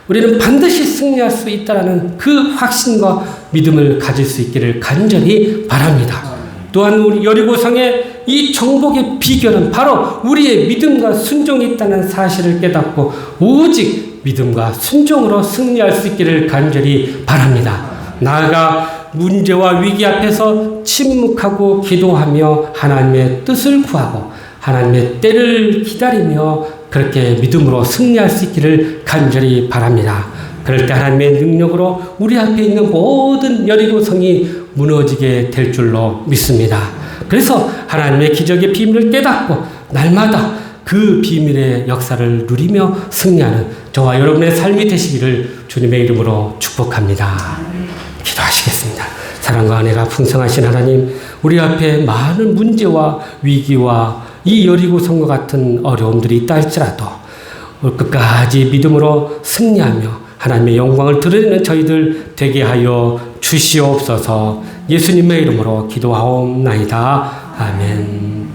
우리는 반드시 승리할 수 있다는 그 확신과 믿음을 가질 수 있기를 간절히 바랍니다. 또한 우리 여리고성의 이 정복의 비결은 바로 우리의 믿음과 순종이 있다는 사실을 깨닫고 오직 믿음과 순종으로 승리할 수 있기를 간절히 바랍니다. 나아가 문제와 위기 앞에서 침묵하고 기도하며 하나님의 뜻을 구하고 하나님의 때를 기다리며 그렇게 믿음으로 승리할 수 있기를 간절히 바랍니다. 그럴 때 하나님의 능력으로 우리 앞에 있는 모든 여리고성이 무너지게 될 줄로 믿습니다. 그래서 하나님의 기적의 비밀을 깨닫고 날마다 그 비밀의 역사를 누리며 승리하는 저와 여러분의 삶이 되시기를 주님의 이름으로 축복합니다. 기도하시겠습니다. 사랑과 은혜가 풍성하신 하나님, 우리 앞에 많은 문제와 위기와 이 여리고성과 같은 어려움들이 있다 할지라도 끝까지 믿음으로 승리하며 하나님의 영광을 드러내는 저희들 되게 하여 주시옵소서. 예수님의 이름으로 기도하옵나이다. 아멘.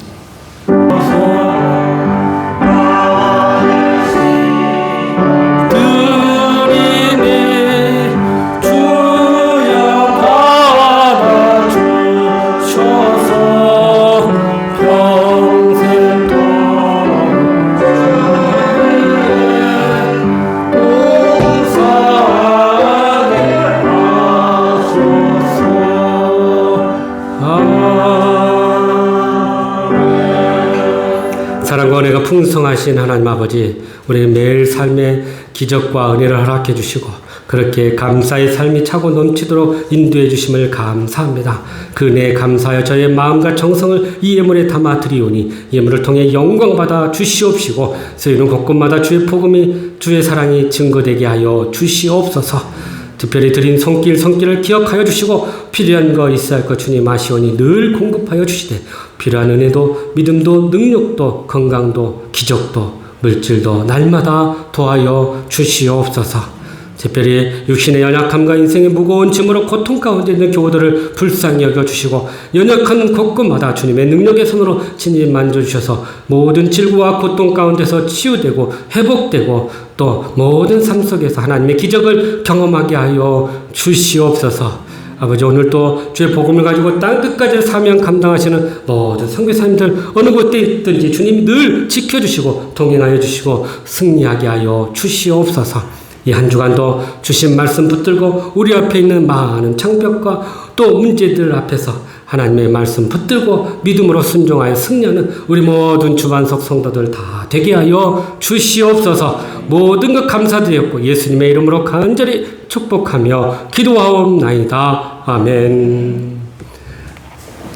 사랑과 은혜가 풍성하신 하나님 아버지, 우리 매일 삶의 기적과 은혜를 허락해 주시고 그렇게 감사의 삶이 차고 넘치도록 인도해 주심을 감사합니다. 그 은혜에 감사하여 저의 마음과 정성을 이 예물에 담아 드리오니 예물을 통해 영광받아 주시옵시고 저희는 곳곳마다 주의 복음이 주의 사랑이 증거되게 하여 주시옵소서. 특별히 드린 손길을 기억하여 주시고 필요한 거 있어야 할 것 주님 아시오니 늘 공급하여 주시되 필요한 은혜도 믿음도 능력도 건강도 기적도 물질도 날마다 도하여 주시옵소서. 특별히 육신의 연약함과 인생의 무거운 짐으로 고통 가운데 있는 교우들을 불쌍히 여겨주시고 연약한 곳곳마다 주님의 능력의 손으로 진히 만져주셔서 모든 질고와 고통 가운데서 치유되고 회복되고 또 모든 삶 속에서 하나님의 기적을 경험하게 하여 주시옵소서. 아버지 오늘 또 주의 복음을 가지고 땅 끝까지 사명 감당하시는 모든 선교사님들 어느 곳에 있든지 주님이 늘 지켜주시고 동행하여 주시고 승리하게 하여 주시옵소서. 이 한 주간도 주신 말씀 붙들고 우리 앞에 있는 많은 장벽과 또 문제들 앞에서 하나님의 말씀 붙들고 믿음으로 순종하여 승리하는 우리 모든 주반석 성도들 다 되게 하여 주시옵소서. 모든 것 감사드렸고 예수님의 이름으로 간절히 축복하며 기도하옵나이다. 아멘.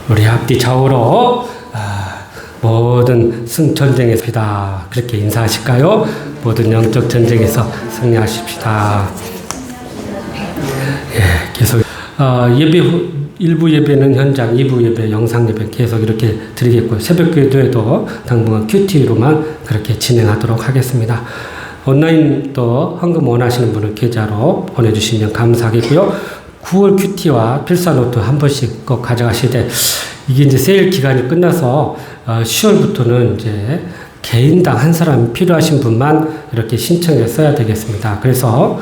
우리 앞뒤 좌우로 모든 전쟁에서다 그렇게 인사하실까요? 모든 영적 전쟁에서 승리하십시다. 예, 계속 예배 후 1부 예배는 현장, 2부 예배, 영상 예배 계속 이렇게 드리겠고요. 새벽 기도에도 당분간 큐티로만 그렇게 진행하도록 하겠습니다. 온라인 또 헌금 원하시는 분은 계좌로 보내주시면 감사하겠고요. 9월 큐티와 필사노트 한 번씩 꼭 가져가실 때 이게 이제 세일 기간이 끝나서 10월부터는 이제 개인당 한 사람 필요하신 분만 이렇게 신청해 써야 되겠습니다. 그래서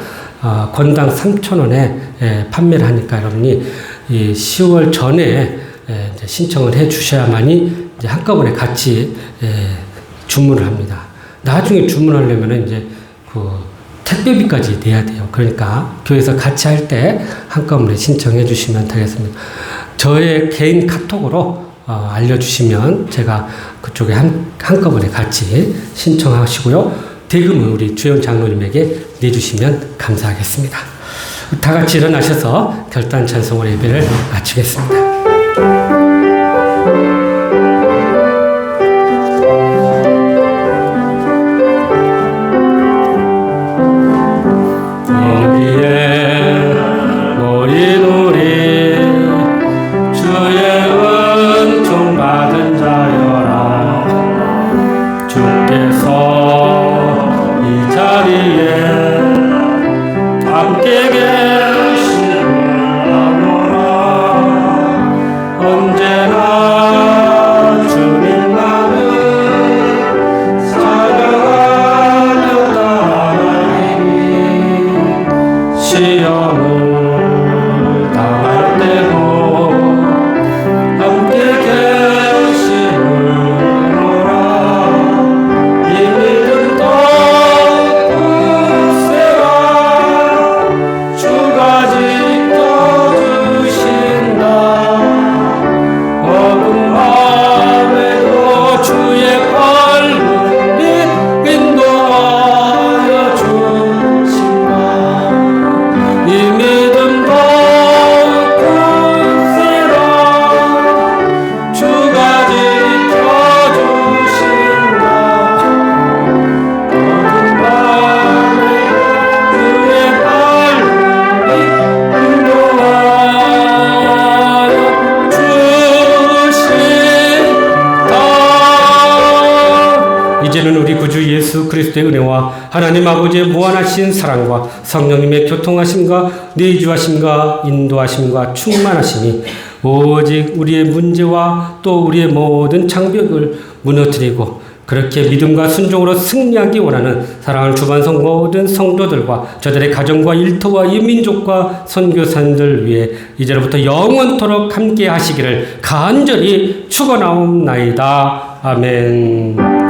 권당 3,000원에 판매를 하니까 여러분이 이 10월 전에 이제 신청을 해 주셔야만이 이제 한꺼번에 같이 주문을 합니다. 나중에 주문하려면 이제 그 택배비까지 내야 돼요. 그러니까 교회에서 같이 할 때 한꺼번에 신청해 주시면 되겠습니다. 저의 개인 카톡으로 알려주시면 제가 그쪽에 한꺼번에 같이 신청하시고요. 대금은 우리 주연 장로님에게 내주시면 감사하겠습니다. 다 같이 일어나셔서 결단 찬송으로 예배를 마치겠습니다. 예수 그리스도의 은혜와 하나님 아버지의 무한하신 사랑과 성령님의 교통하심과 내주하심과 인도하심과 충만하심이 오직 우리의 문제와 또 우리의 모든 장벽을 무너뜨리고 그렇게 믿음과 순종으로 승리하기 원하는 사랑하는 주반성 모든 성도들과 저들의 가정과 일터와 이민족과 선교사님들 위해 이제로부터 영원토록 함께 하시기를 간절히 축원하옵나이다. 아멘.